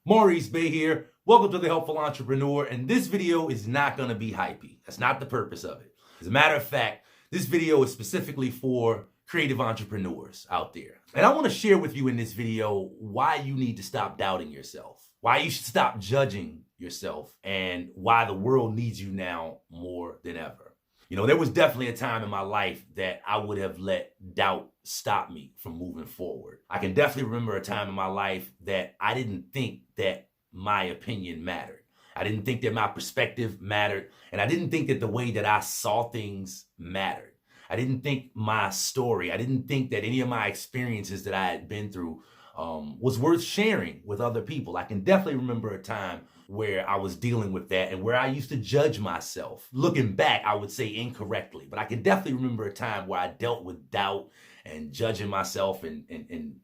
Maurice Bay here. Welcome to The Helpful Entrepreneur, and this video is not going to be hypey. That's not the purpose of it. As a matter of fact, this video is specifically for creative entrepreneurs out there. And I want to share with you in this video why you need to stop doubting yourself, why you should stop judging yourself, and why the world needs you now more than ever. You know, there was definitely a time in my life that I would have let doubt stop me from moving forward. I can definitely remember a time in my life that I didn't think that my opinion mattered. I didn't think that my perspective mattered. And I didn't think that the way that I saw things mattered. I didn't think my story, I didn't think that any of my experiences that I had been through was worth sharing with other people. I can definitely remember a time where I was dealing with that and where I used to judge myself. Looking back, I would say incorrectly, but I can definitely remember a time where I dealt with doubt and judging myself and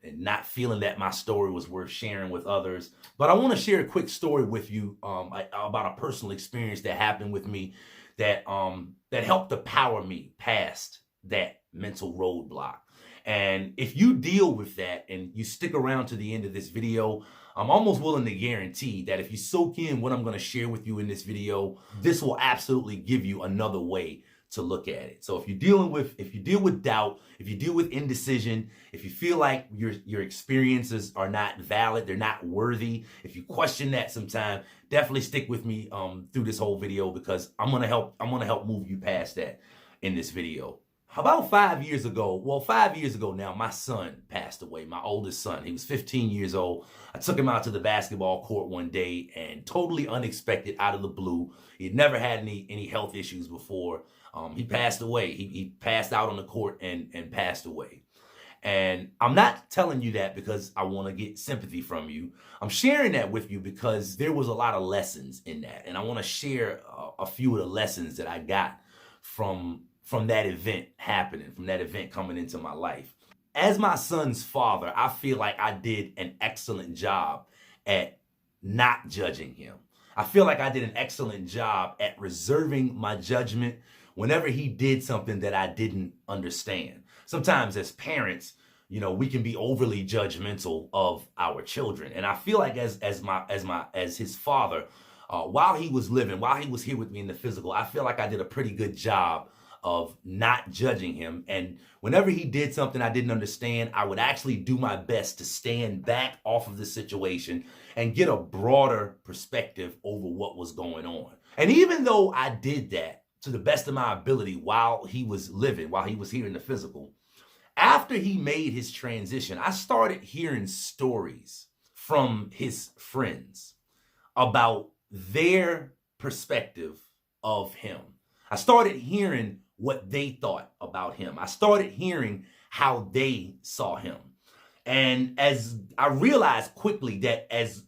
not feeling that my story was worth sharing with others. But I want to share a quick story with you about a personal experience that happened with me that helped to power me past that mental roadblock. And if you deal with that and you stick around to the end of this video, I'm almost willing to guarantee that if you soak in what I'm going to share with you in this video, this will absolutely give you another way to look at it. So if you deal with doubt, if you deal with indecision, if you feel like your experiences are not valid, they're not worthy, if you question that sometime, definitely stick with me through this whole video, because I'm gonna help move you past that in this video. About 5 years ago now, my son passed away, my oldest son. He was 15 years old. I took him out to the basketball court one day, and totally unexpected, out of the blue, he had never had any health issues before. He passed away. He passed out on the court and passed away. And I'm not telling you that because I want to get sympathy from you. I'm sharing that with you because there was a lot of lessons in that. And I want to share a few of the lessons that I got from that event happening, from that event coming into my life. As my son's father, I feel like I did an excellent job at not judging him. I feel like I did an excellent job at reserving my judgment whenever he did something that I didn't understand. Sometimes as parents, you know, we can be overly judgmental of our children. And I feel like as his father, while he was living, while he was here with me in the physical, I feel like I did a pretty good job of not judging him. And whenever he did something I didn't understand, I would actually do my best to stand back off of the situation and get a broader perspective over what was going on. And even though I did that to the best of my ability while he was living, while he was here in the physical, after he made his transition, I started hearing stories from his friends about their perspective of him. I started hearing what they thought about him. I started hearing how they saw him. And as I realized quickly that as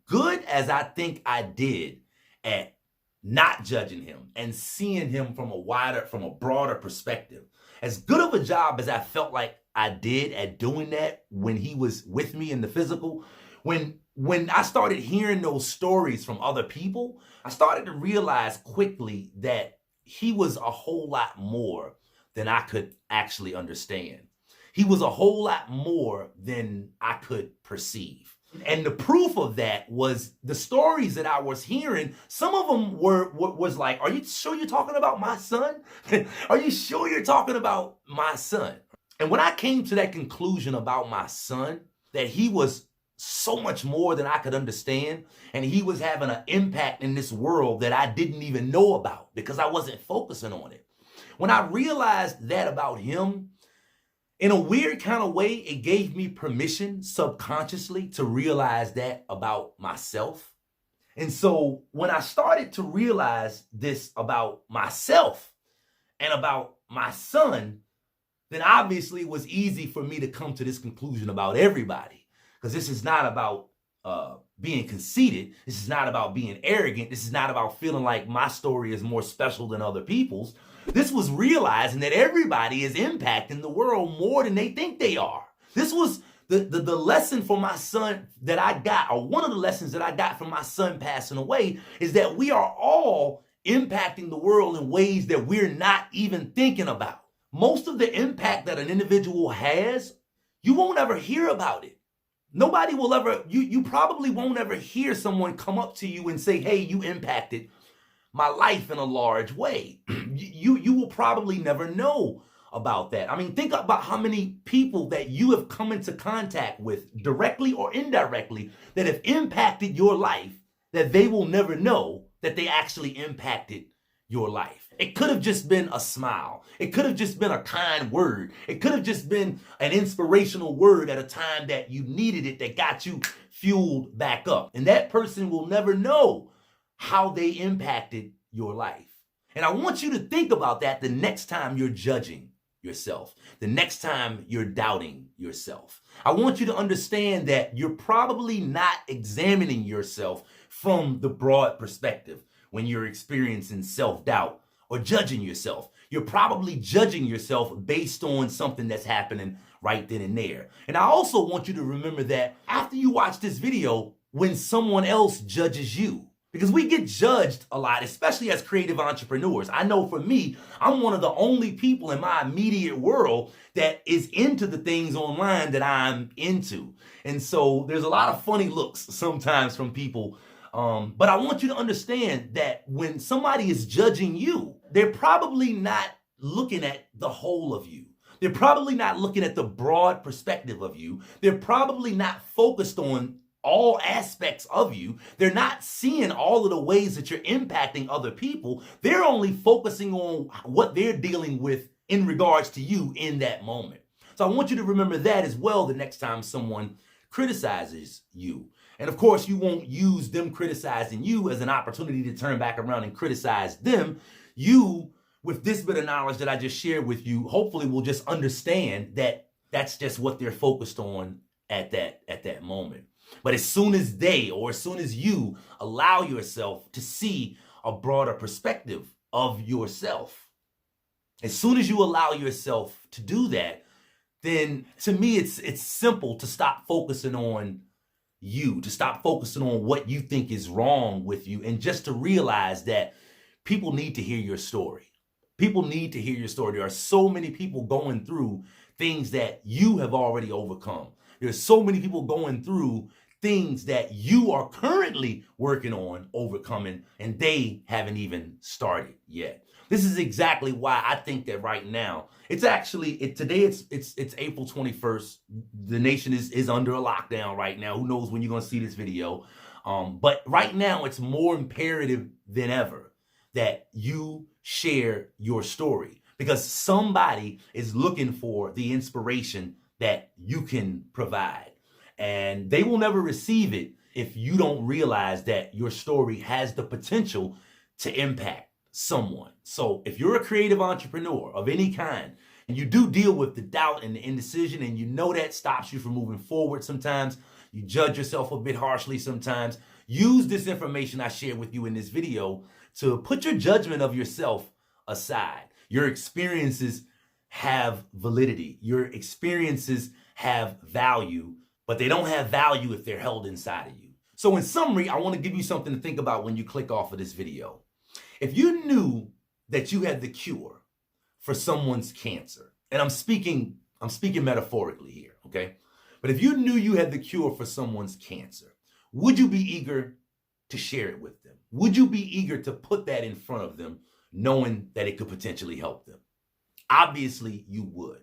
good as I think I did at not judging him and seeing him from a broader perspective, as good of a job as I felt like I did at doing that when he was with me in the physical, when I started hearing those stories from other people, I started to realize quickly that he was a whole lot more than I could actually understand. He was a whole lot more than I could perceive. And the proof of that was the stories that I was hearing. Some of them was like, are you sure you're talking about my son? Are you sure you're talking about my son? And when I came to that conclusion about my son, that he was so much more than I could understand, and he was having an impact in this world that I didn't even know about because I wasn't focusing on it. When I realized that about him, in a weird kind of way, it gave me permission subconsciously to realize that about myself. And so when I started to realize this about myself and about my son, then obviously it was easy for me to come to this conclusion about everybody. Because this is not about being conceited. This is not about being arrogant. This is not about feeling like my story is more special than other people's. This was realizing that everybody is impacting the world more than they think they are. This was the lesson for my son that I got, or one of the lessons that I got from my son passing away, is that we are all impacting the world in ways that we're not even thinking about. Most of the impact that an individual has, you won't ever hear about it. Nobody will ever, you probably won't ever hear someone come up to you and say, hey, you impacted my life in a large way. You will probably never know about that. I mean, think about how many people that you have come into contact with, directly or indirectly, that have impacted your life, that they will never know that they actually impacted your life. It could have just been a smile. It could have just been a kind word. It could have just been an inspirational word at a time that you needed it, that got you fueled back up. And that person will never know how they impacted your life. And I want you to think about that the next time you're judging yourself, the next time you're doubting yourself. I want you to understand that you're probably not examining yourself from the broad perspective when you're experiencing self-doubt or judging yourself. You're probably judging yourself based on something that's happening right then and there. And I also want you to remember that after you watch this video, when someone else judges you, because we get judged a lot, especially as creative entrepreneurs. I know for me, I'm one of the only people in my immediate world that is into the things online that I'm into. And so there's a lot of funny looks sometimes from people. But I want you to understand that when somebody is judging you, they're probably not looking at the whole of you. They're probably not looking at the broad perspective of you. They're probably not focused on all aspects of you. They're not seeing all of the ways that you're impacting other people. They're only focusing on what they're dealing with in regards to you in that moment. So I want you to remember that as well the next time someone criticizes you. And of course, you won't use them criticizing you as an opportunity to turn back around and criticize them. You, with this bit of knowledge that I just shared with you, hopefully will just understand that that's just what they're focused on at that moment. But as soon as you allow yourself to see a broader perspective of yourself, as soon as you allow yourself to do that, then to me, it's simple to stop focusing on you, to stop focusing on what you think is wrong with you, and just to realize that people need to hear your story. People need to hear your story. There are so many people going through things that you have already overcome. There's so many people going through things that you are currently working on overcoming, and they haven't even started yet. This is exactly why I think that right now, today it's April 21st. The nation is under a lockdown right now. Who knows when you're going to see this video? But right now it's more imperative than ever that you share your story, because somebody is looking for the inspiration that you can provide. And they will never receive it if you don't realize that your story has the potential to impact someone. So if you're a creative entrepreneur of any kind, and you do deal with the doubt and the indecision, and you know that stops you from moving forward sometimes, you judge yourself a bit harshly sometimes, use this information I shared with you in this video to put your judgment of yourself aside. Your experiences have validity. Your experiences have value, but they don't have value if they're held inside of you. So in summary, I want to give you something to think about when you click off of this video. If you knew that you had the cure for someone's cancer, and I'm speaking metaphorically here, okay? But if you knew you had the cure for someone's cancer, would you be eager to share it with them? Would you be eager to put that in front of them, knowing that it could potentially help them? Obviously, you would.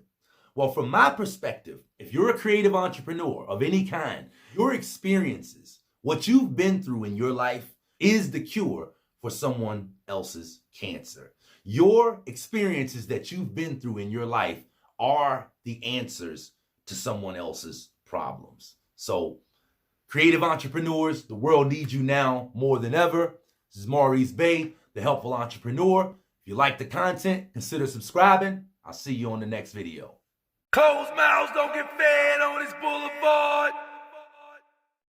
Well, from my perspective, if you're a creative entrepreneur of any kind, your experiences, what you've been through in your life, is the cure for someone else's cancer. Your experiences that you've been through in your life are the answers to someone else's problems. So, creative entrepreneurs, the world needs you now more than ever. This is Maurice Bay, the Helpful Entrepreneur. If you like the content, consider subscribing. I'll see you on the next video. Closed mouths don't get fed on this boulevard.